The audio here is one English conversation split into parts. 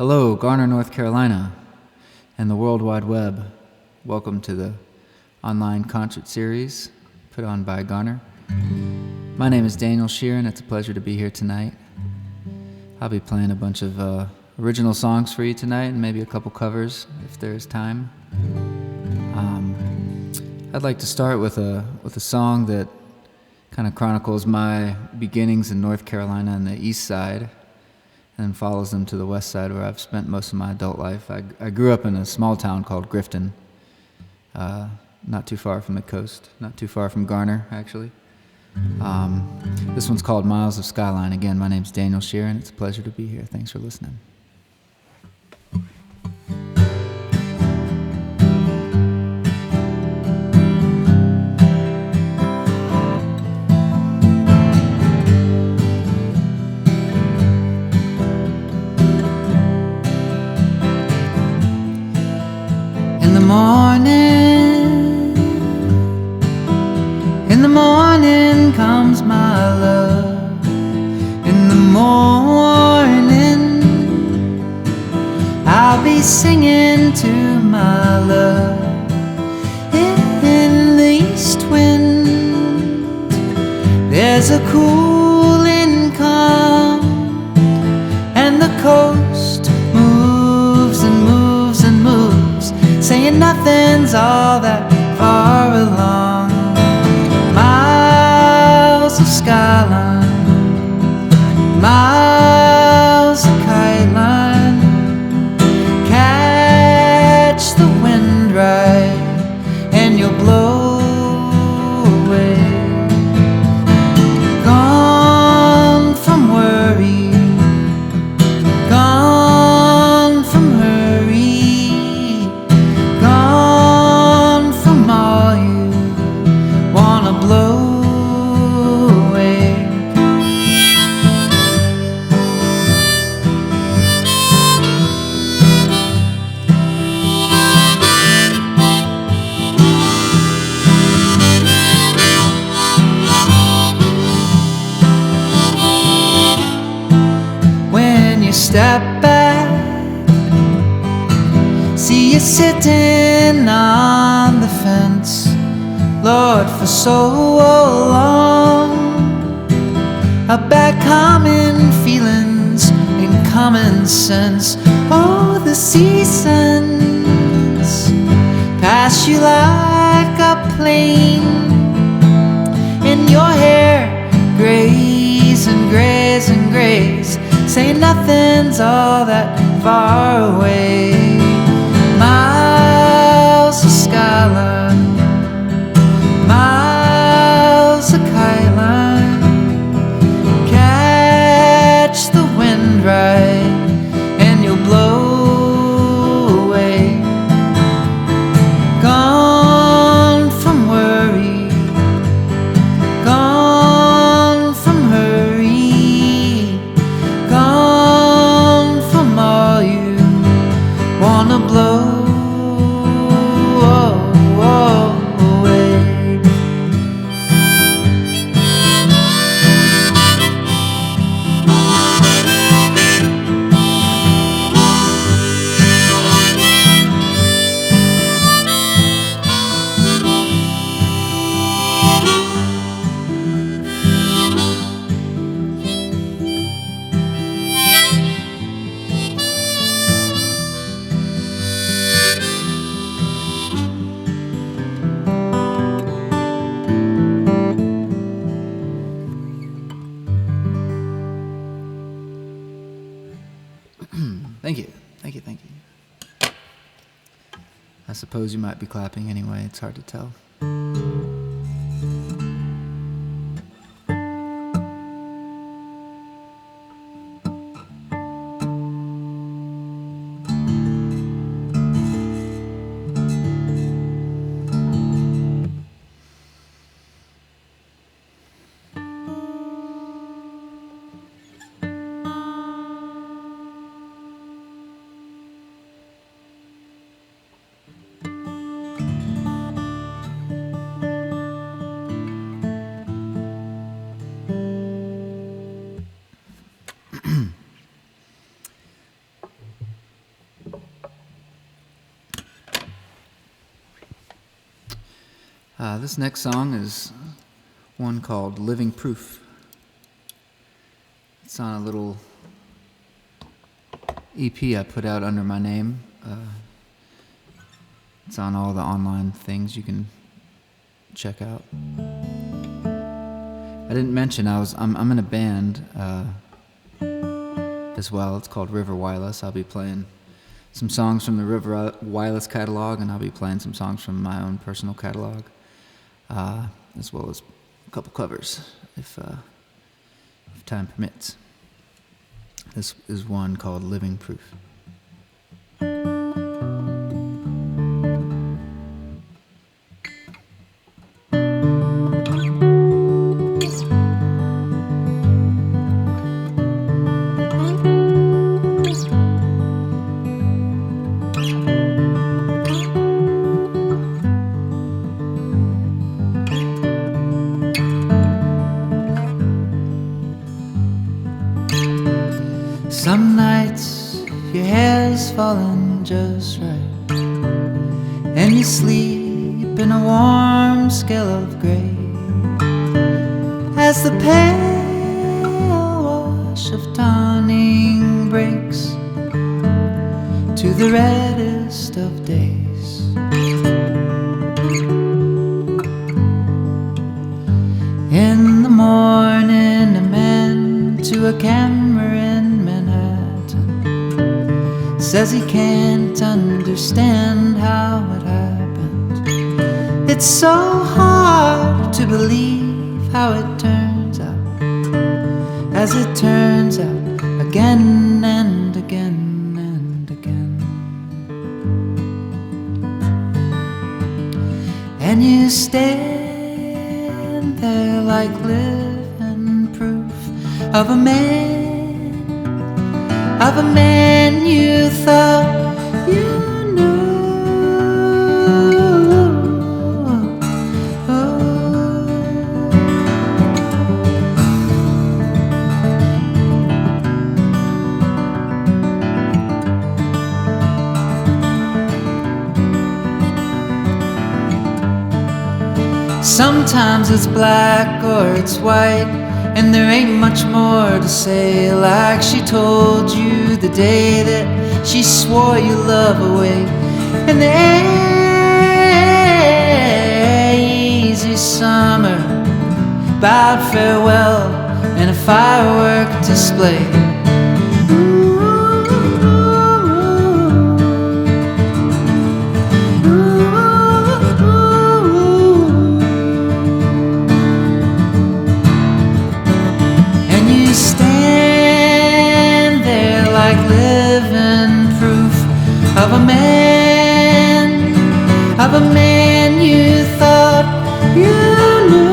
Hello, Garner, North Carolina, and the World Wide Web. Welcome to the online concert series put on by Garner. My name is Daniel Shearin. It's a pleasure to be here tonight. I'll be playing a bunch of original songs for you tonight and maybe a couple covers if there's time. I'd like to start with a song that kind of chronicles my beginnings in North Carolina on the east side and follows them to the west side where I've spent most of my adult life. I grew up in a small town called Grifton, not too far from the coast, not too far from Garner, actually. This one's called Miles of Skyline. Again, my name's Daniel Shearin. It's a pleasure to be here. Thanks for listening. In the morning comes my love. In the morning I'll be singing to my love. In the east wind there's a cooling calm, and the coast moves and moves and moves, saying nothing's all that far along. Miles of skyline, miles of kite line, catch the wind right and you'll blow away. Gone from worry, gone from hurry, gone from all you wanna blow away. When you step back, see you sitting on the fence, Lord, for so long, about common feelings and common sense. Oh, the seasons pass you like a plane, and your hair grays and grays and grays, say nothing's all that far away. Miles of skyline, miles of kite line, catch the wind right and you'll blow away. Gone from worry, gone from hurry, gone from all you wanna blow away. Thank you. I suppose you might be clapping anyway, it's hard to tell. This next song is one called Living Proof. It's on a little EP I put out under my name. It's on all the online things you can check out. I didn't mention I'm in a band as well. It's called River Whyless. I'll be playing some songs from the River Whyless catalog, and I'll be playing some songs from my own personal catalog, as well as a couple covers if time permits. This is one called Living Proof. Some nights your hair's falling just right, and you sleep in a warm scale of grey, as the pale wash of dawning breaks to the reddest of days. In the morning, a man to a camera in Manhattan says he can't understand how it happened. It's so hard to believe how it turns out, as it turns out again and again and again. And you stand there like living proof of a man you thought you knew. Sometimes it's black or it's white, and there ain't much more to say, like she told you the day that she swore your love away. And the easy summer bowed farewell in a firework display. Of a man you thought you knew.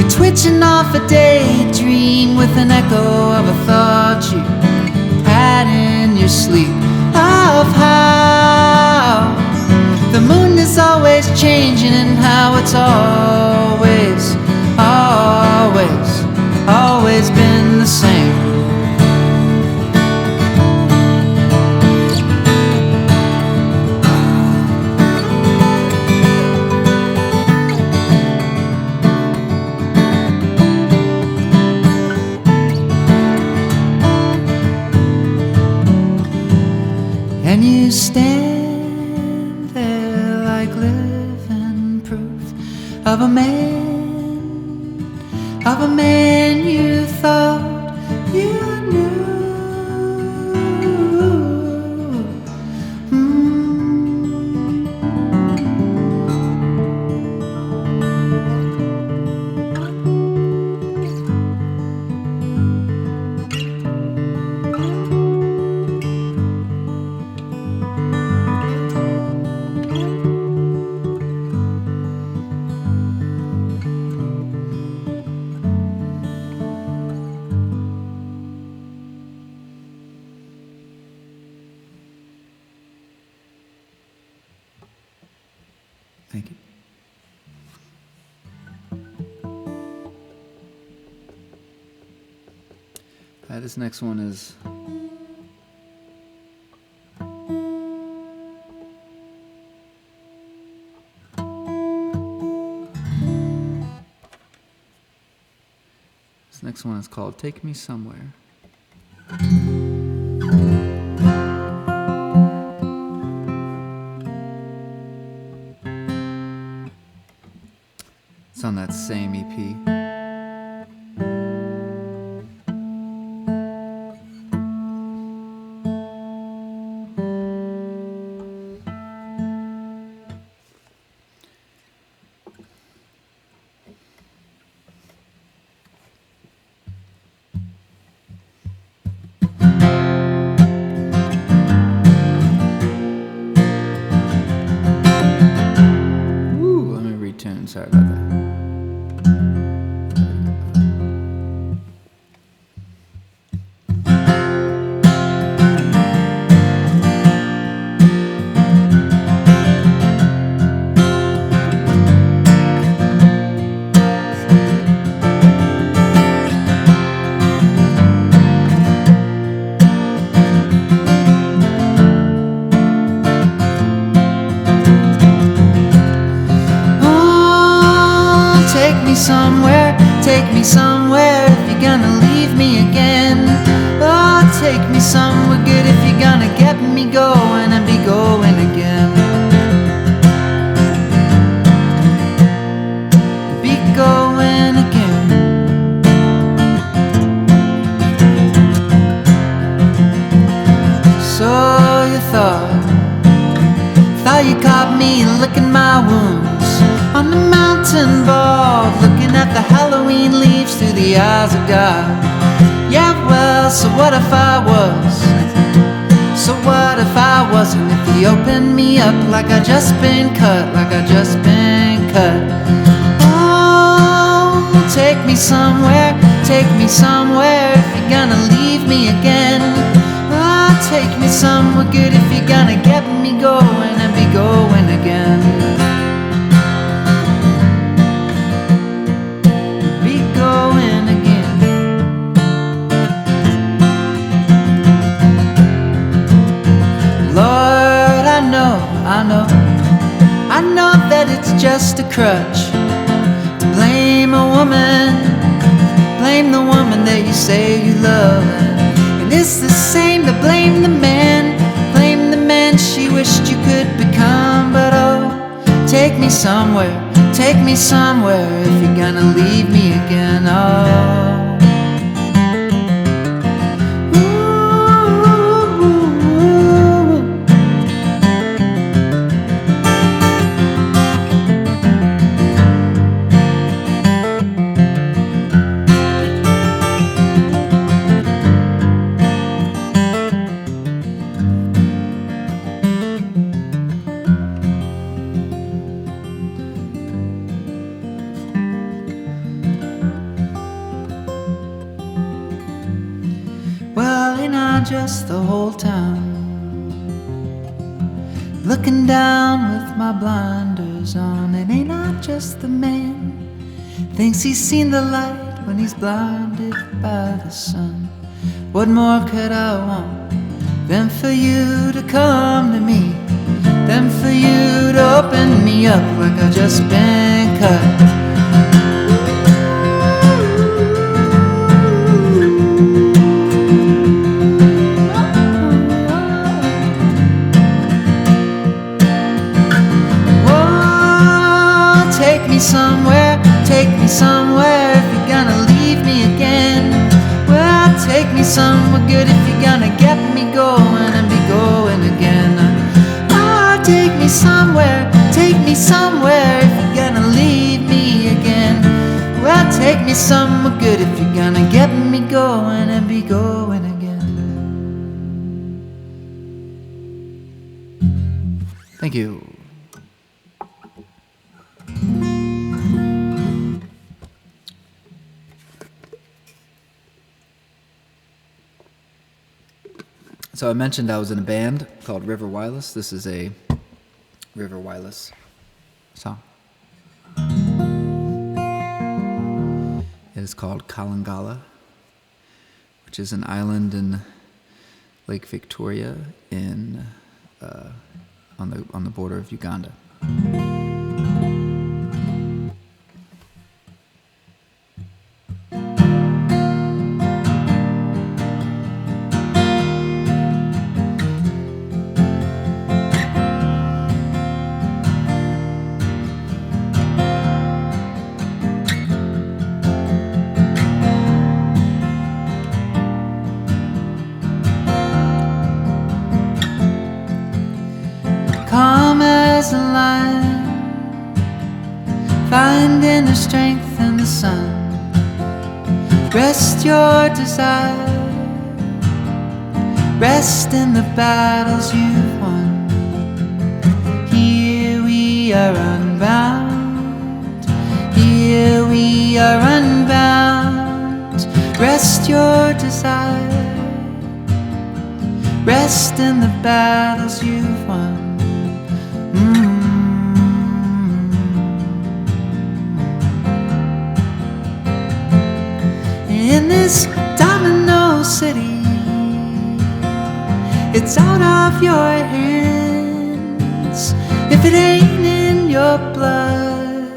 Twitching off a daydream with an echo of a thought you had in your sleep, of how the moon is always changing and how it's always, always, always been the same. And you stand there like living proof of a man you thought you knew. Thank you. This next one is called Take Me Somewhere. It's on that same EP. Sorry about that. Take me somewhere if you're gonna leave me again. Oh, take me somewhere good if you're gonna get me going and be going again. Be going again. So you thought you caught me licking my wounds on the mountain board, looking at the Halloween leaves through the eyes of God. Yeah, well, so what if I was? So what if I wasn't? If he opened me up like I just been cut, like I just been cut. Oh, take me somewhere if you're gonna leave me again. Oh, take me somewhere good if you're gonna get me going and be going again. I know that it's just a crutch to blame a woman, blame the woman that you say you love. And it's the same to blame the man she wished you could become. But oh, take me somewhere if you're gonna leave me again. Oh. Just the whole town, looking down with my blinders on. It ain't I just the man thinks he's seen the light when he's blinded by the sun. What more could I want than for you to come to me, than for you to open me up like I just been cut. Take me somewhere if you're gonna leave me again. Well, take me somewhere good if you're gonna get me going and be going again. Oh, take me somewhere if you're gonna leave me again. Well, take me somewhere good if you're gonna get me going and be going again. Thank you. So I mentioned I was in a band called River Whyless. This is a River Whyless song. It is called Kalangala, which is an island in Lake Victoria on the border of Uganda. Calm as a lion, finding the strength in the sun. Rest your desire, rest in the battles you've won. Here we are unbound, here we are unbound. Rest your desire, rest in the battles you've won. In this domino city, it's out of your hands if it ain't in your blood.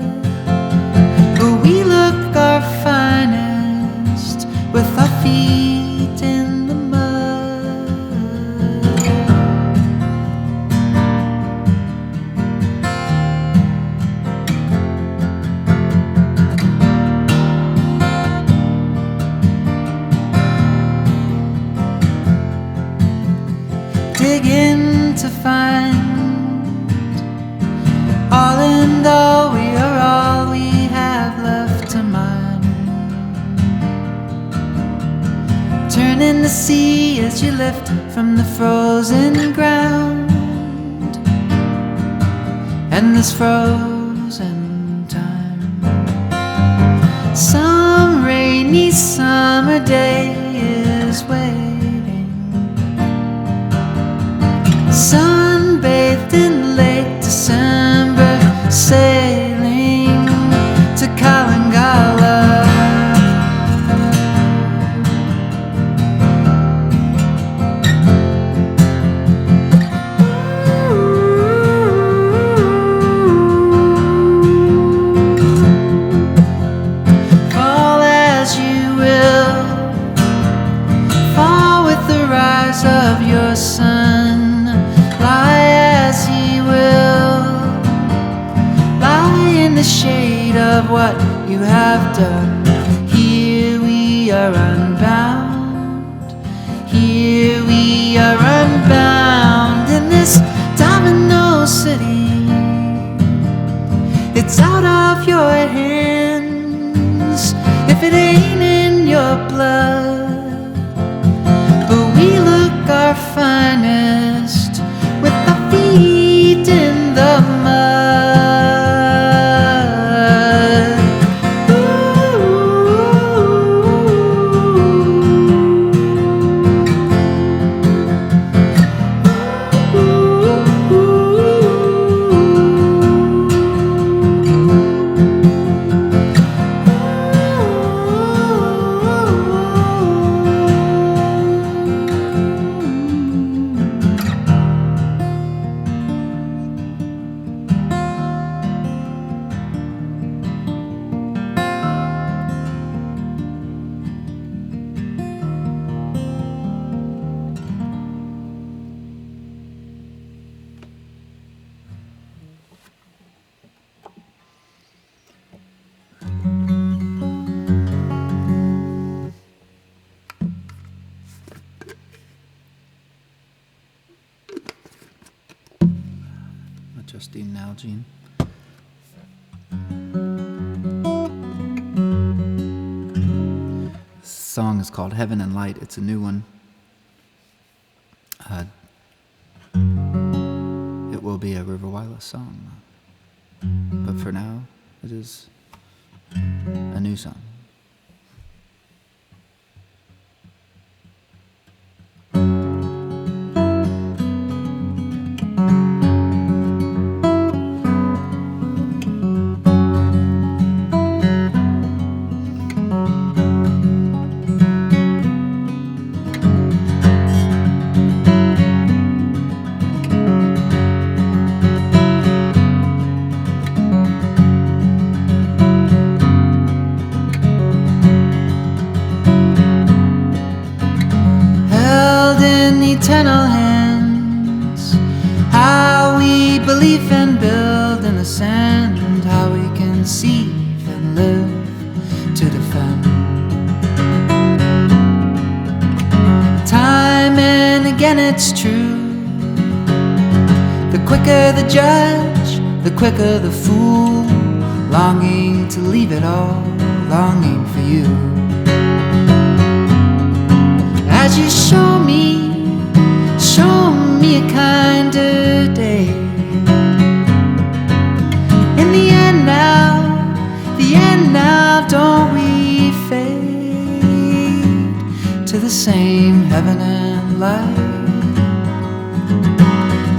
But we look our finest with our feet in the mud. Digging to find all in all, we are all we have left to mine. Turning the sea as you lift from the frozen ground, and this frozen time. Some rainy summer day is waiting, sunbathed in late December, sailing to Kalangala. Fall as you will, fall with the rise of your sun. Lie as he will, lie in the shade of what you have done. Here we are unbound, here we are unbound. In this domino city, it's out of your hands if it ain't in your blood. But we look our finest with our feet in the mud. Justine Nalgene. This song is called Heaven and Light. It's a new one. It will be a River Whyless song, but for now, it is a new song. belief and build in the sand, how we conceive and live to defend. Time and again it's true, the quicker the judge, the quicker the fool, longing to leave it all, longing for you. As you show me a kinder day. In the end now, don't we fade to the same heaven and light,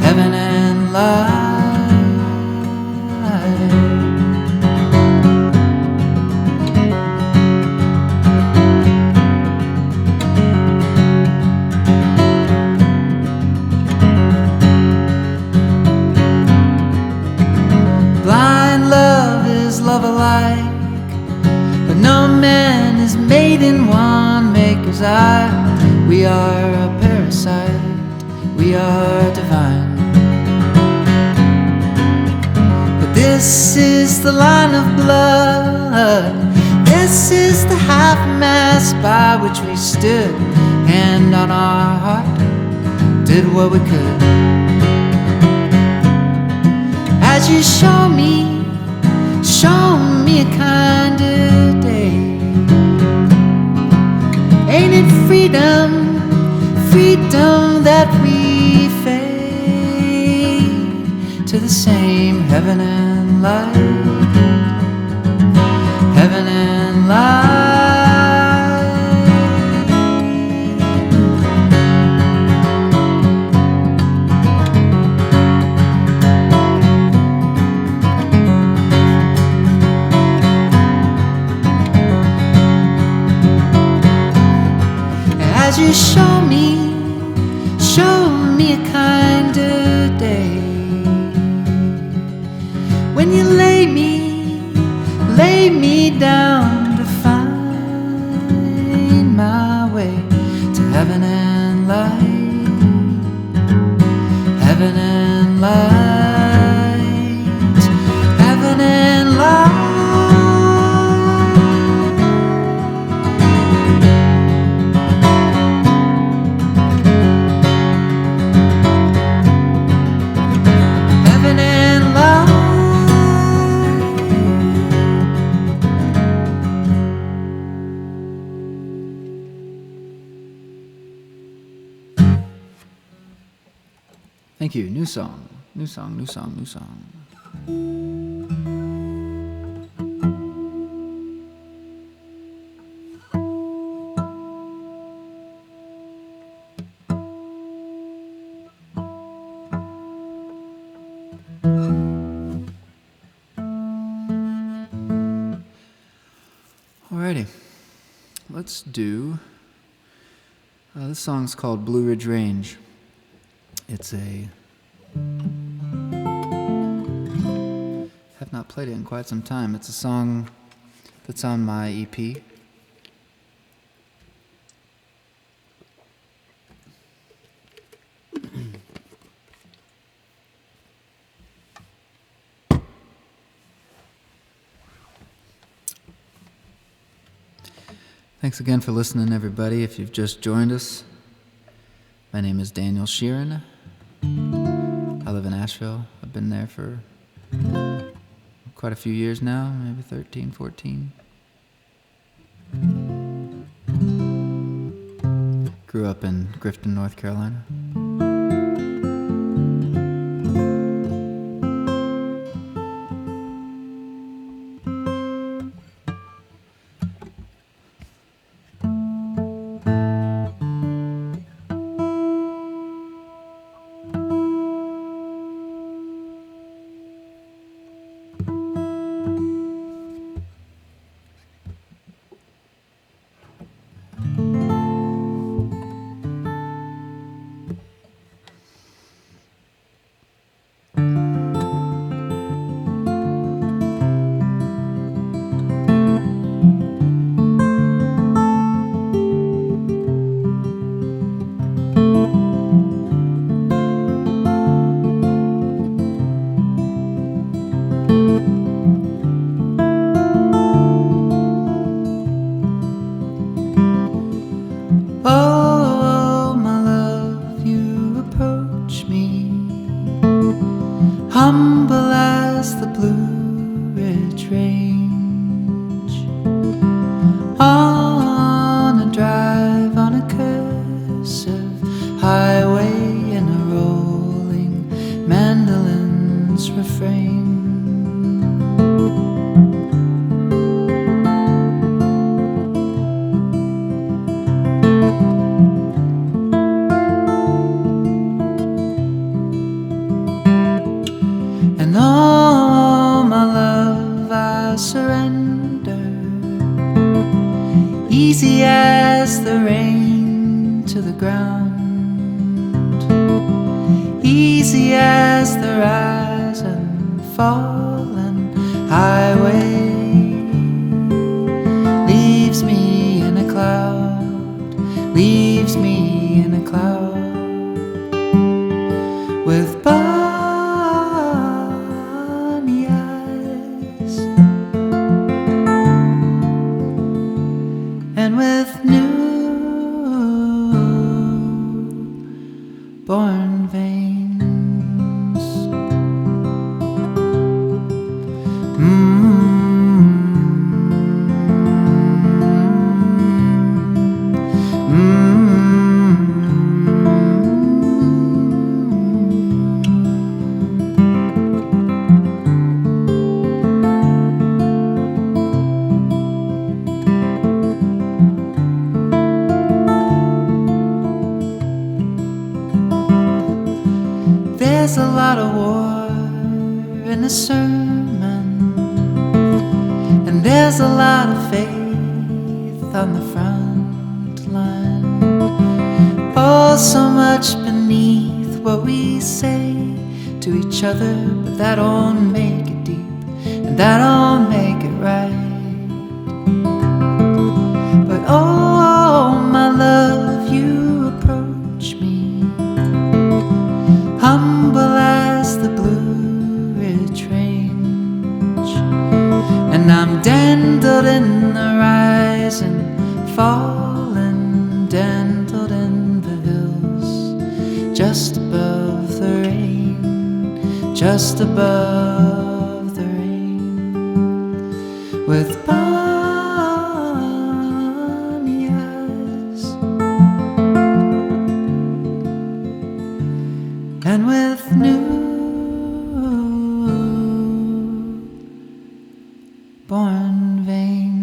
heaven and light. Love alike, but no man is made in one maker's eye. We are a parasite, we are divine. But this is the line of blood, this is the half-mast by which we stood, hand on our heart, did what we could. As you show me a kinder day. Ain't it freedom, freedom that we fade to the same heaven and light, heaven and light. As you show me a kinder day. When you lay me down to find my way to heaven and light, heaven and light, heaven and light. Thank you. New song. Alrighty. Let's do... this song's called Blue Ridge Range. It's a... have not played it in quite some time. It's a song that's on my EP. Thanks again for listening, everybody. If you've just joined us, my name is Daniel Shearin. I live in Asheville. I've been there for quite a few years now, maybe 13, 14. Grew up in Grifton, North Carolina. humble as the Blue Ridge Range, on a drive on a cursive highway in a rolling mandolin's refrain. Oh, my love, I surrender, easy as the rain to the ground, easy as the rise and fall and highway leaves me in a cloud, leaves me in a cloud with with new-born veins. There's a lot of war in a sermon, and there's a lot of faith on the front line. Oh, so much beneath what we say to each other, but that don't make it deep, and that don't make it right. But oh, my love, you approach me humble as the Blue Ridge Range, and I'm dandled in the rise and fall and dandled in the hills, just above the rain, just above the rain, with bonny eyes and with new-born veins.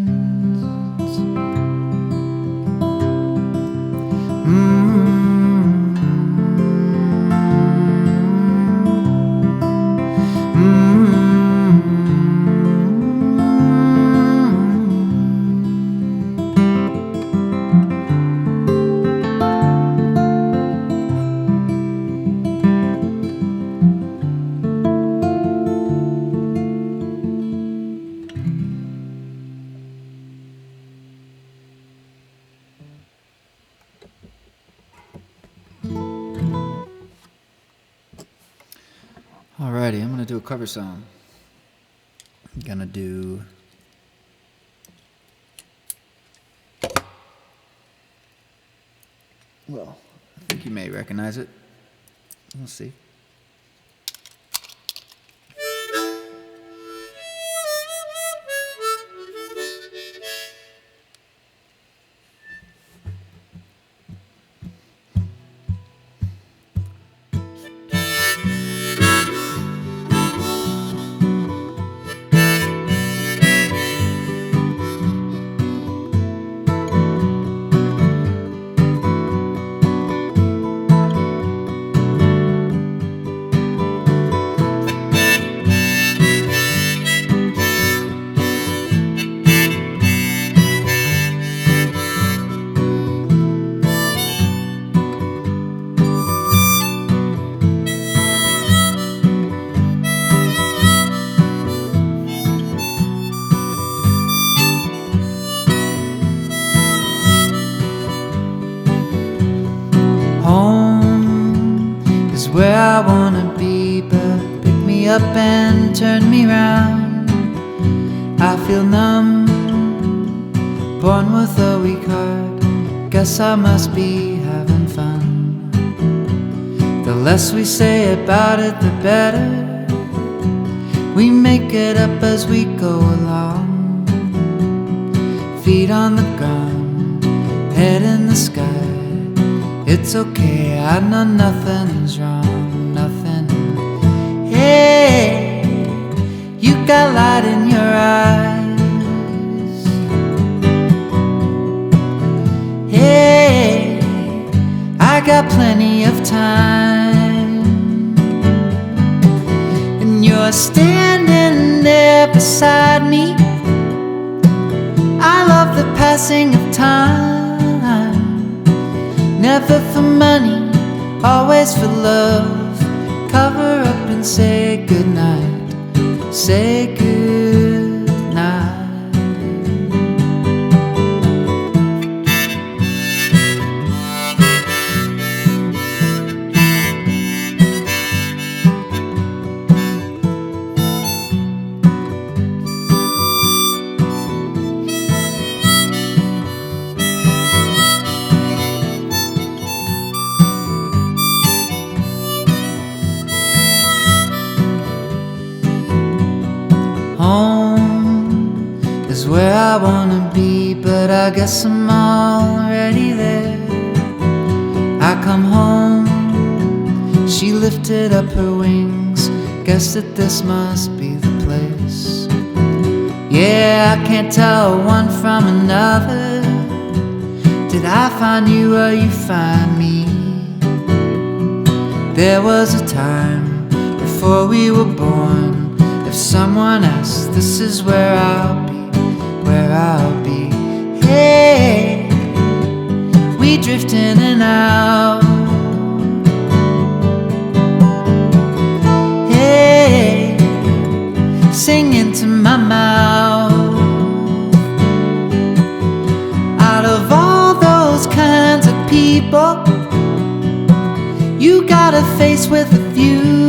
Alrighty, I'm gonna do a cover song. I'm gonna do well, I think you may recognize it. We'll see. Where I wanna be, but pick me up and turn me round. I feel numb, born with a weak heart. Guess I must be having fun. The less we say about it, the better. We make it up as we go along. Feet on the ground, head in the sky. It's okay, I know nothing's wrong, nothing. Hey, you got light in your eyes. Hey, I got plenty of time. And you're standing there beside me. I love the passing of time. Never for money, always for love. Cover up and say goodnight. Say goodnight. Home is where I wanna be, but I guess I'm already there. I come home, she lifted up her wings, guess that this must be the place. Yeah, I can't tell one from another. Did I find you or you find me? There was a time before we were born. If someone asks, this is where I'll be, where I'll be. Hey, we drift in and out. Hey, singing to my mouth. Out of all those kinds of people, you got a face with a view.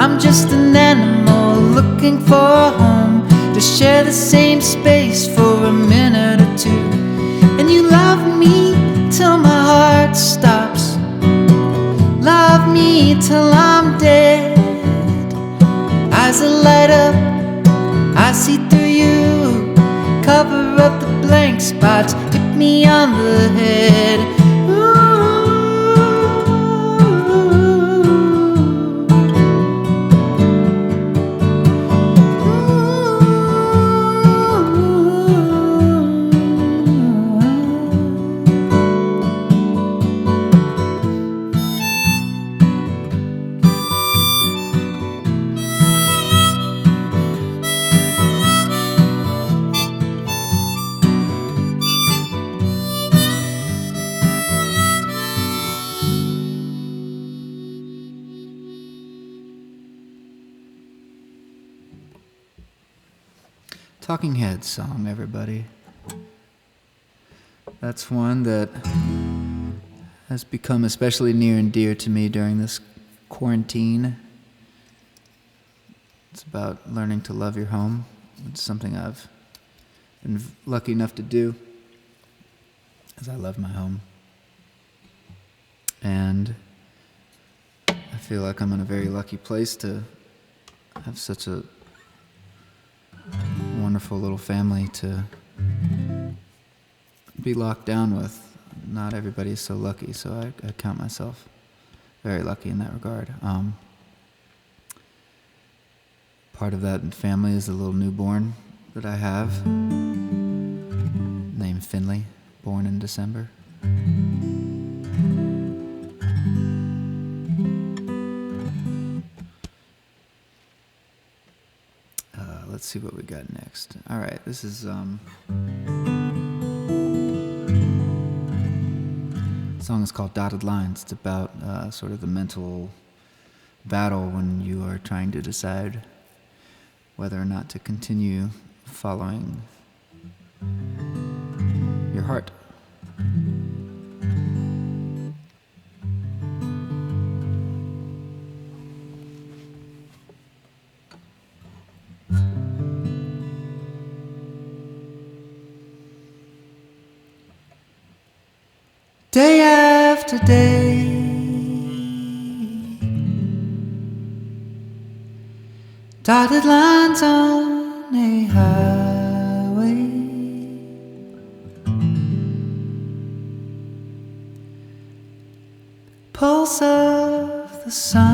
I'm just an animal looking for a home to share the same space for a minute or two. And you love me till my heart stops. Love me till I'm dead. Eyes that light up, I see through you. Cover up the blank spots, hit me on the head. Talking Heads song, everybody. That's one that has become especially near and dear to me during this quarantine. It's about learning to love your home. It's something I've been lucky enough to do, as I love my home. And I feel like I'm in a very lucky place to have such a wonderful little family to be locked down with. Not everybody is so lucky, so I count myself very lucky in that regard. Part of that family is a little newborn that I have, named Finley, born in December. Let's see what we got next. All right, this is the song is called Dotted Lines. It's about sort of the mental battle when you are trying to decide whether or not to continue following your heart. Day after day, Dotted lines on a highway, pulse of the sun,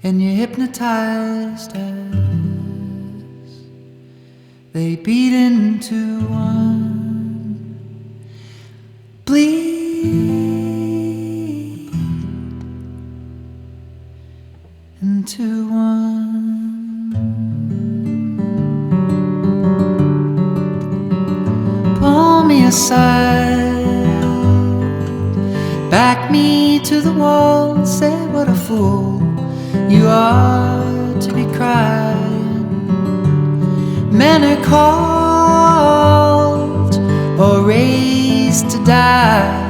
and you're hypnotized as they beat into one. Bleed into one. Pull me aside, back me to the wall, say what a fool you are to be crying. Men are called or raised to die,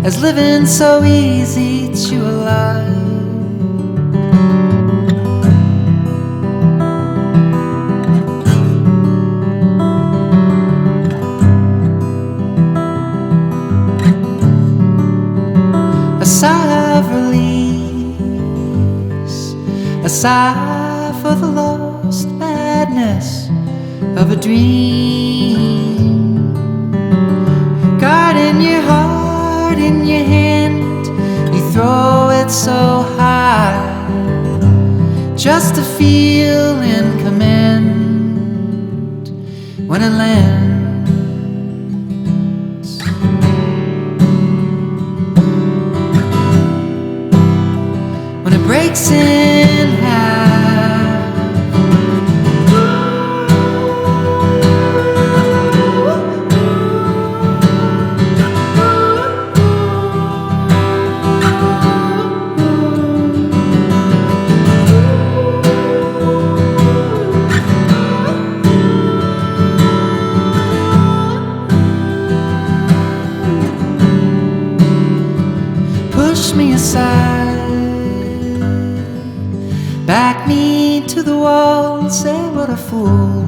as living so easy eats you alive. A sigh of release, a sigh for the lost madness of a dream. Guarding your heart in your hand, you throw it so high, just to feel in command when it lands. When it breaks in half, push me aside, back me to the wall, say what a fool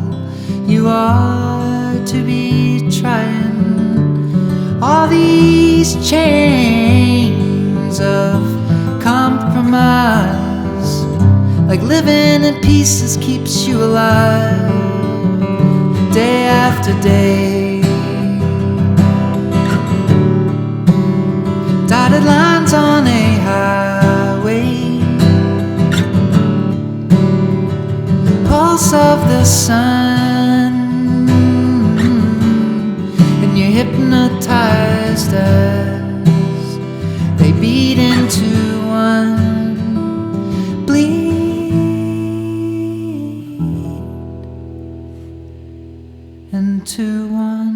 you are to be trying all these chains of compromise. Like living in pieces keeps you alive day after day. Dotted lines on a highway, pulse of the sun, and you're hypnotized as they beat into one. Bleed into one.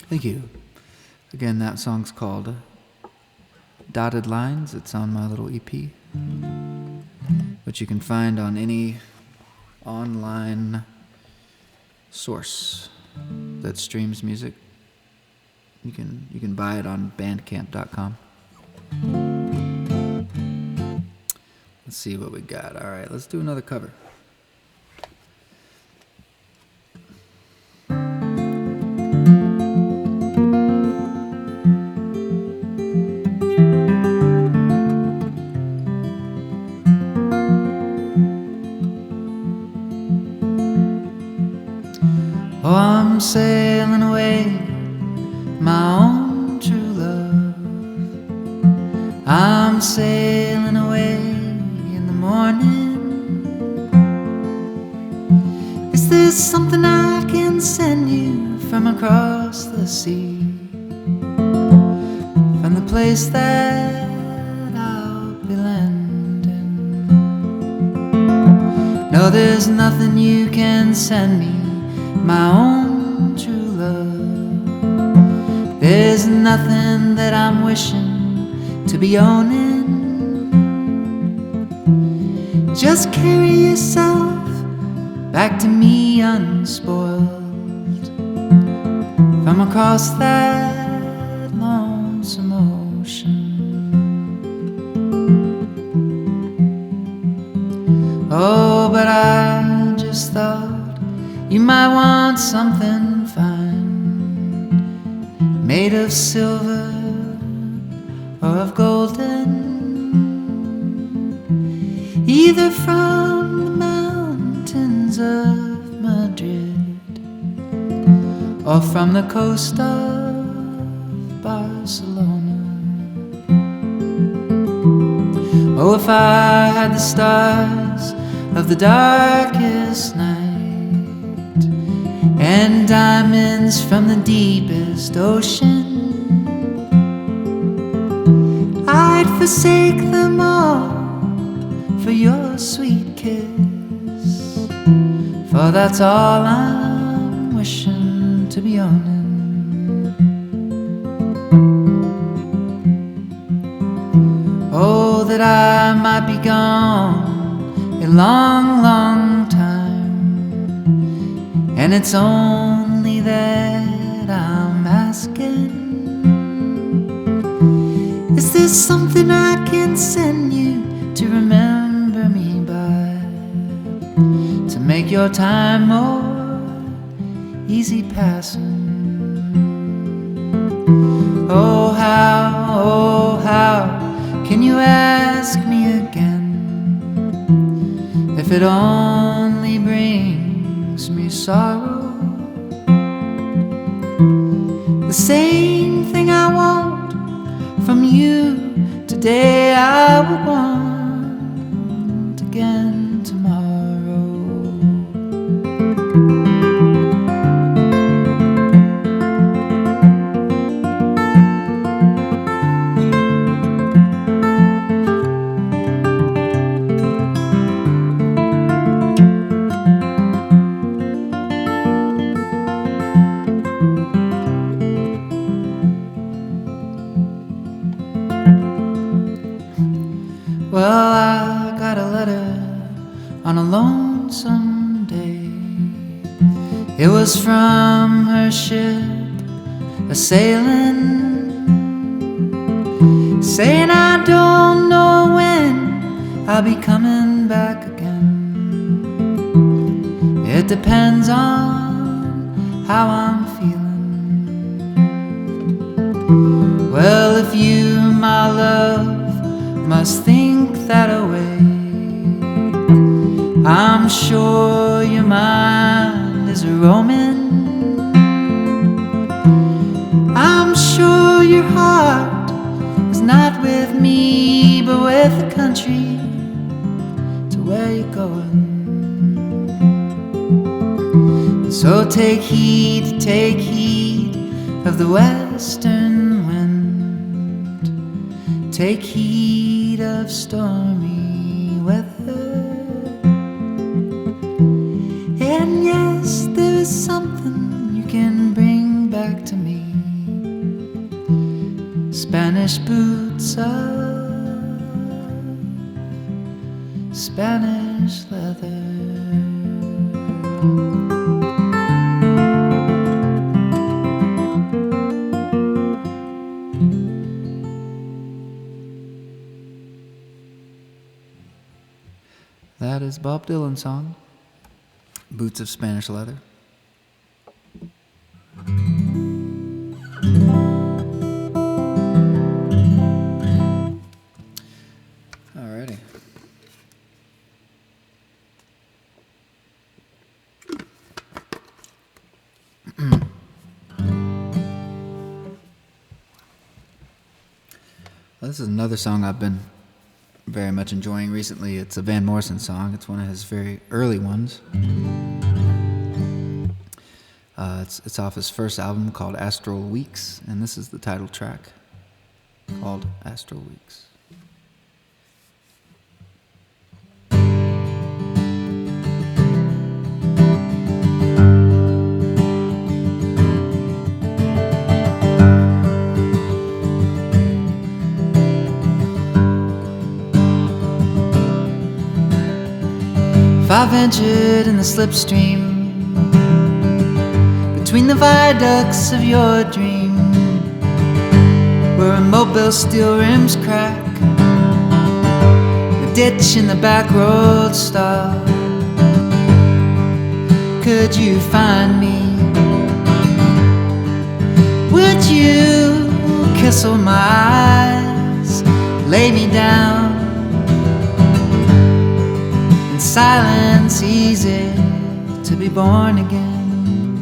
Thank you. Again, that song's called Dotted Lines. It's on my little EP, which you can find on any online source that streams music. You can buy it on bandcamp.com. Let's see what we got. All right, let's do another cover. Oh, I'm sailing away, my own true love. I'm sailing away in the morning. Is this something I can send you from across the sea? From the place that I'll be landing? No, there's nothing you can send me, my own true love. There's nothing that I'm wishing to be owning. Just carry yourself back to me unspoiled from across that lonesome ocean. Oh, but I just thought you might want something fine, made of silver or of golden, either from the mountains of Madrid or from the coast of Barcelona. Oh, if I had the stars of the darkest night and diamonds from the deepest ocean, I'd forsake them all for your sweet kiss, for that's all I'm wishing to be owning. Oh, that I might be gone a long, long time, and it's only that I'm asking, is there something I can send you to remember me by, to make your time more easy passing? Oh, how can you ask me again if it only brings me sorrow? The same thing I want from you today I would want again tomorrow. Well, I got a letter on a lonesome day. It was from her ship a-sailing, saying I don't know when I'll be coming back again. It depends on how I'm feeling. Well, if you, my love, must think that away, I'm sure your mind is roaming. I'm sure your heart is not with me, but with the country to where you're going. So take heed of the western wind, take heed of stormy weather. And yes, there is something you can bring back to me, Spanish boots of Spanish leather. That is Bob Dylan's song, Boots of Spanish Leather. Alrighty. Well, this is another song I've been very much enjoying recently. It's a Van Morrison song. It's one of his very early ones. It's off his first album called Astral Weeks, and this is the title track called Astral Weeks. 5 ventured in the slipstream between the viaducts of your dream, where immobile steel rims crack, the ditch in the back road stop. Could you find me? Would you kiss all my eyes, lay me down in silence, easy to be born again,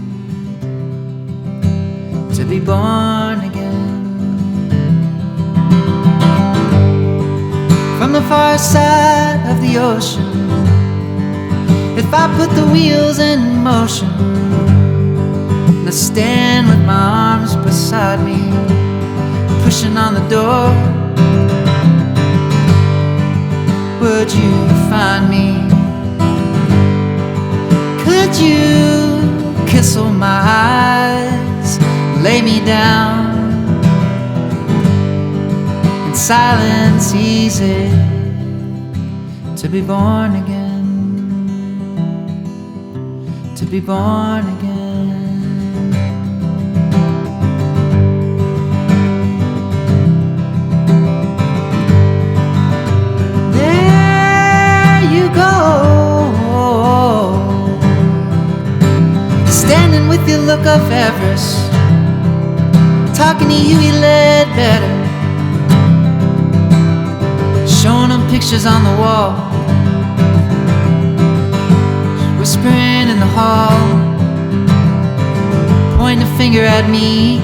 to be born again. From the far side of the ocean, if I put the wheels in motion, and I stand with my arms beside me, pushing on the door, would you find me? Could you kiss all my eyes, lay me down in silence, easy to be born again, to be born again. There you go, standing with your look of avarice, talking to you, you led better, showing them pictures on the wall, whispering in the hall, pointing a finger at me.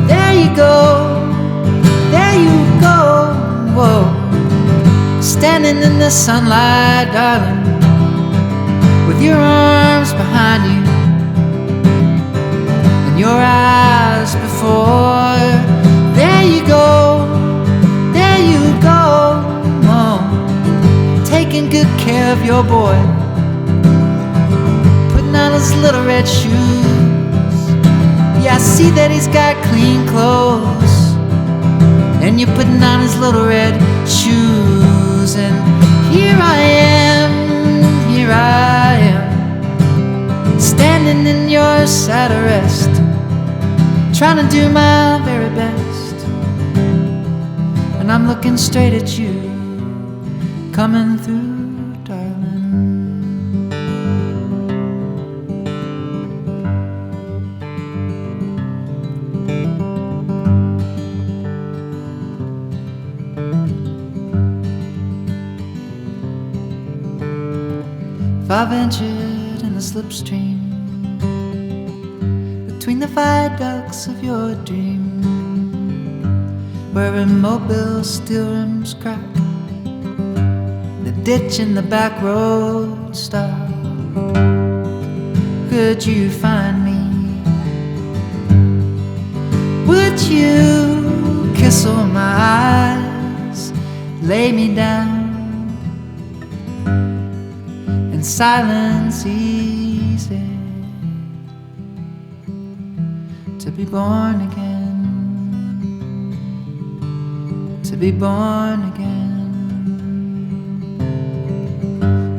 There you go, there you go, whoa, standing in the sunlight, darling, with your arms behind you and your eyes before. There you go, there you go, oh, taking good care of your boy, putting on his little red shoes. Yeah, I see that he's got clean clothes, and you're putting on his little red shoes. And here I am, standing in your sad arrest, trying to do my very best, and I'm looking straight at you, coming through, darling. If I ventured in the slipstream between the viaducts of your dream, where immobile steel rims crack, the ditch in the back road stop, could you find me? Would you kiss all my eyes, lay me down in silence, easy to be born again, to be born again,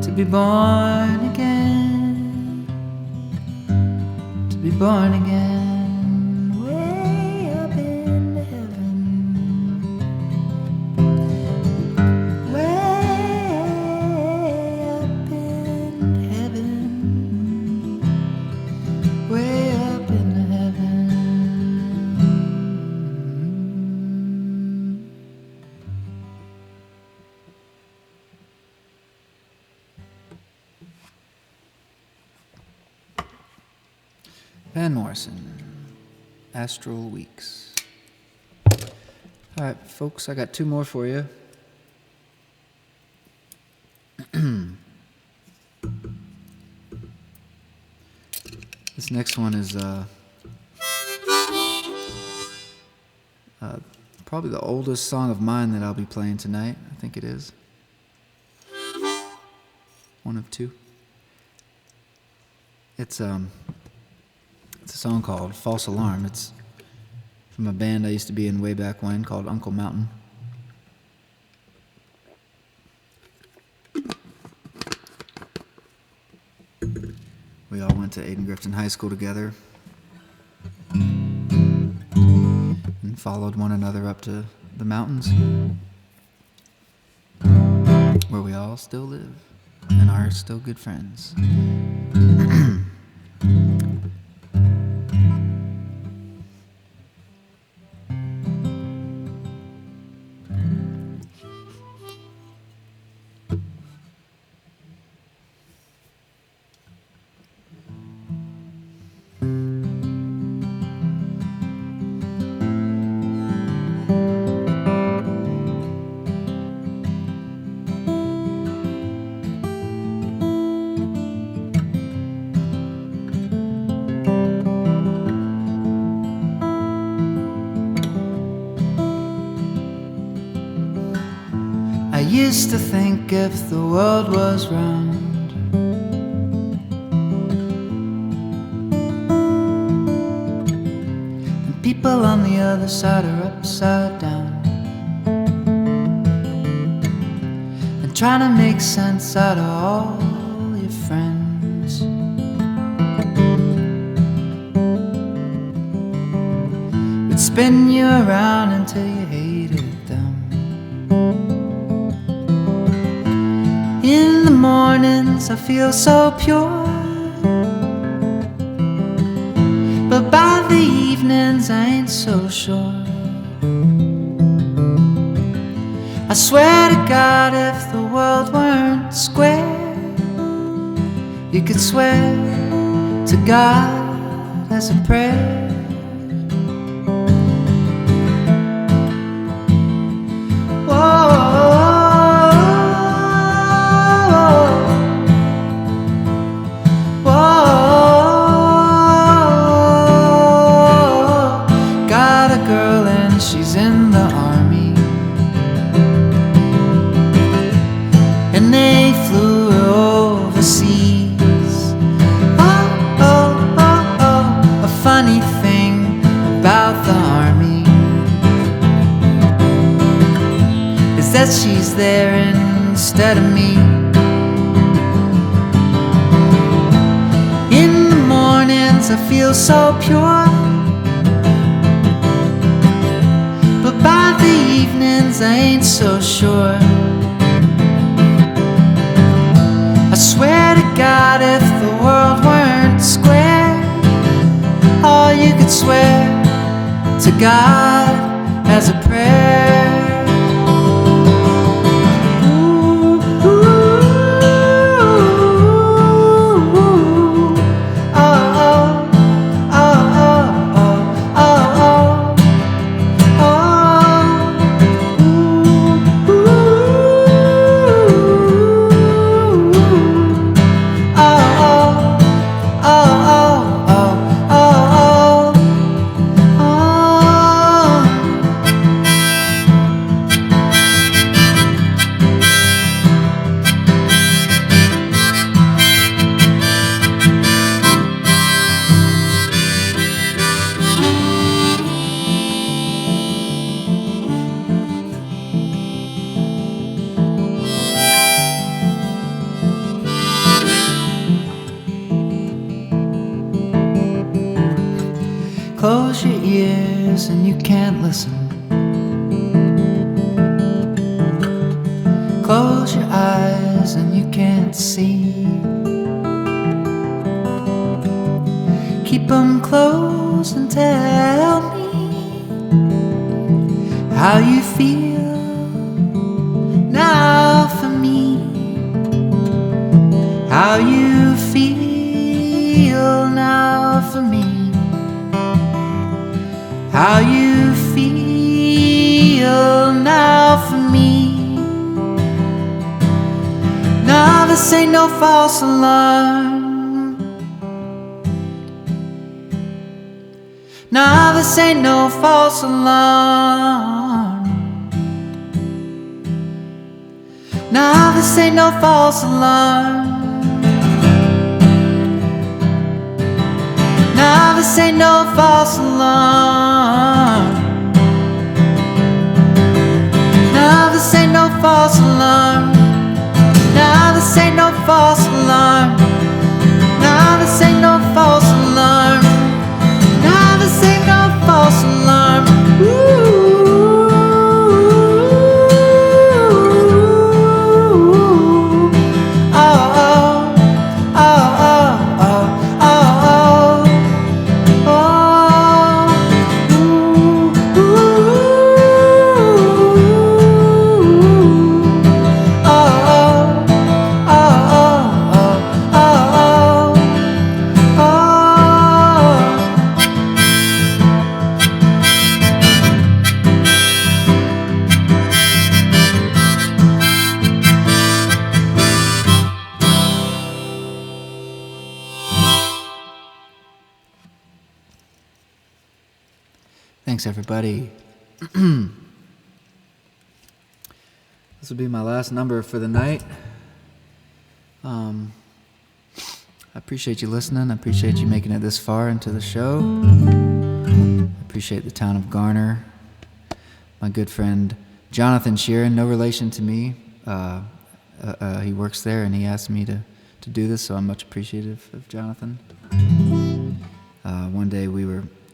to be born again, to be born again, way up in heaven, way up in heaven, way up in heaven. Van Morrison, Astral Weeks. All right, folks, I got two more for you. This next one is probably the oldest song of mine that I'll be playing tonight. I think it is. One of two. It's a song called False Alarm. It's from a band I used to be in way back when called Uncle Mountain. We all went to Aiden Grifton High School together and followed one another up to the mountains. where we all still live and are still good friends. I used to think if the world was round, and people on the other side are upside down, and trying to make sense out of all your friends, would spin you around until you hated them. In the mornings I feel so pure, but by the evenings I ain't so sure. I swear to God, if the world weren't square, you could swear to God as a prayer. She's in the army, and they flew her overseas. Oh, oh, oh, oh, a funny thing about the army is that she's there instead of me. In the mornings I feel so pure, by the evenings I ain't so sure. I swear to God, if the world weren't square, oh, you could swear to God as a prayer. Close your ears and you can't listen. Close your eyes and you can't see. Keep them closed and tell me how you feel now for me. How you feel now for me. How you feel now for me. Now this ain't no false alarm. Now this ain't no false alarm. Now this ain't no false alarm. Now this ain't no false alarm. Now this ain't no false alarm. Now this ain't no false alarm. Now this ain't no false alarm. Now this ain't no false alarm. Ooh. Thanks, everybody. This will be my last number for the night. I appreciate you listening. I appreciate you making it this far into the show. I appreciate the town of Garner. My good friend Jonathan Shearin, no relation to me. He works there, and he asked me to do this, so I'm much appreciative of Jonathan. One day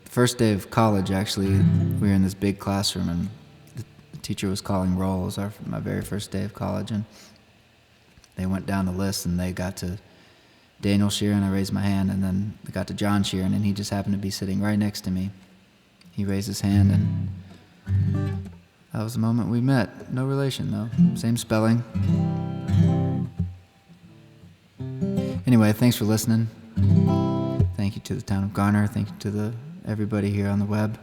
first day of college, actually, we were in this big classroom, and the teacher was calling roll. It was my very first day of college, and they went down the list, and they got to Daniel Shearin. I raised my hand, and then they got to John Shearin, and he just happened to be sitting right next to me. He raised his hand, and that was the moment we met. No relation, though. Same spelling. Anyway, thanks for listening. Thank you to the town of Garner. Thank you to everybody here on the web.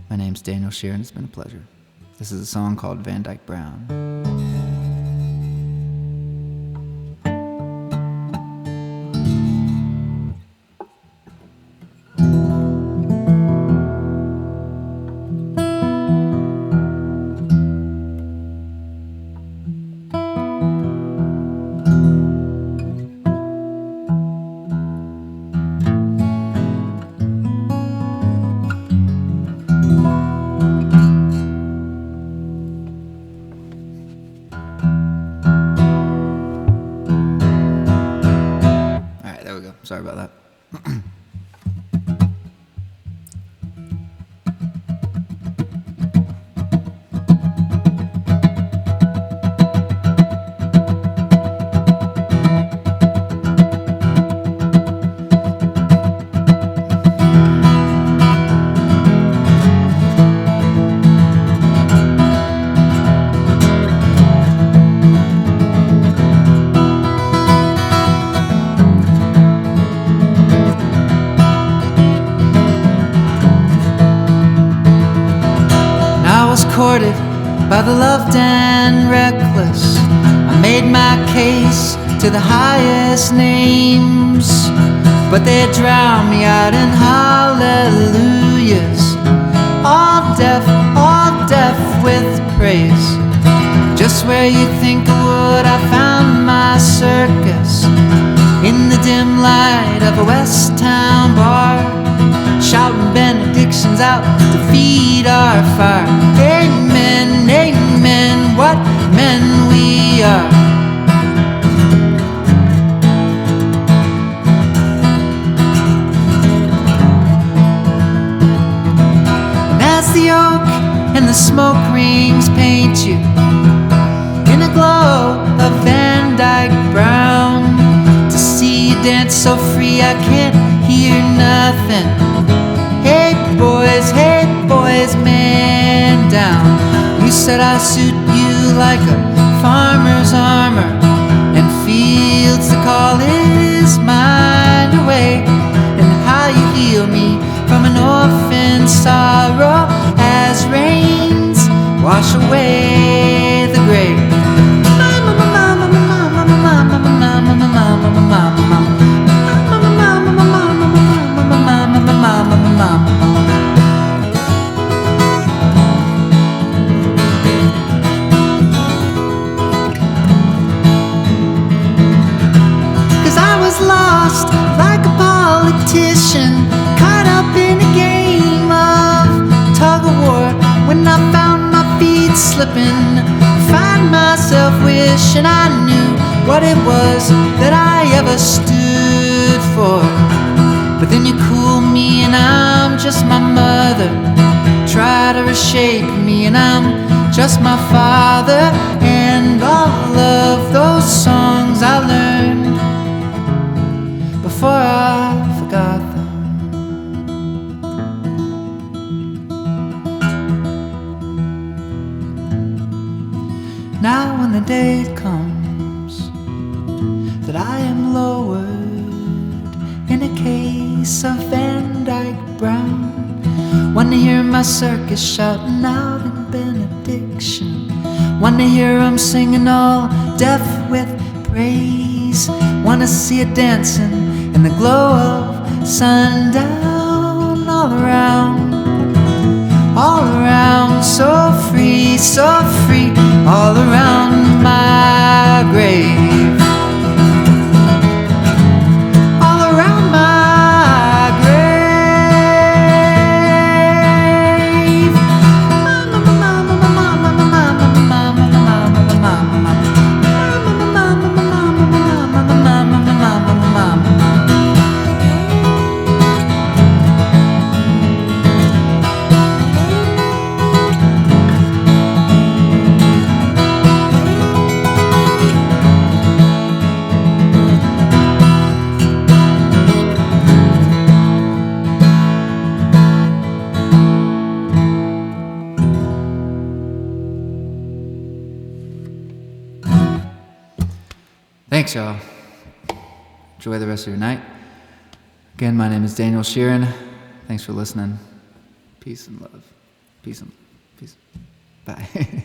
My name's Daniel Shearin. It's been a pleasure. This is a song called Van Dyke Brown. Sorry about that. Courted by the loved and reckless, I made my case to the highest names, but they drowned me out in hallelujahs, all deaf with praise. Just where you think I would, I found my circus, in the dim light of a West Town bar, shouting benedictions out to feed our fire. Amen, amen, what men we are. And as the oak and the smoke rings paint you in a glow of Van Dyke Brown, to see you dance so free I can't hear nothing. Hey boys, man down. You said I suit you like a farmer's armor, and fields to call his mind away, and how you heal me from an orphan's sorrow as rains wash away the grave. Mama, mama, mama, mama, mama, mama, mama, mama, mama. Lost like a politician, caught up in a game of tug-of-war. When I found my feet slipping, find myself wishing I knew what it was that I ever stood for. But then you cool me and I'm just my mother, try to reshape me and I'm just my father, and all of those songs I learned before I forgot them. Now when the day comes that I am lowered in a case of Van Dyke Brown, want to hear my circus shouting out in benediction, want to hear 'em singing all deaf with praise, want to see it dancing in the glow of sundown all around. around my grave, all around my grave. Thanks, y'all. Enjoy the rest of your night. Again, my name is Daniel Shearin. Thanks for listening. Peace and love. Peace and peace. Bye.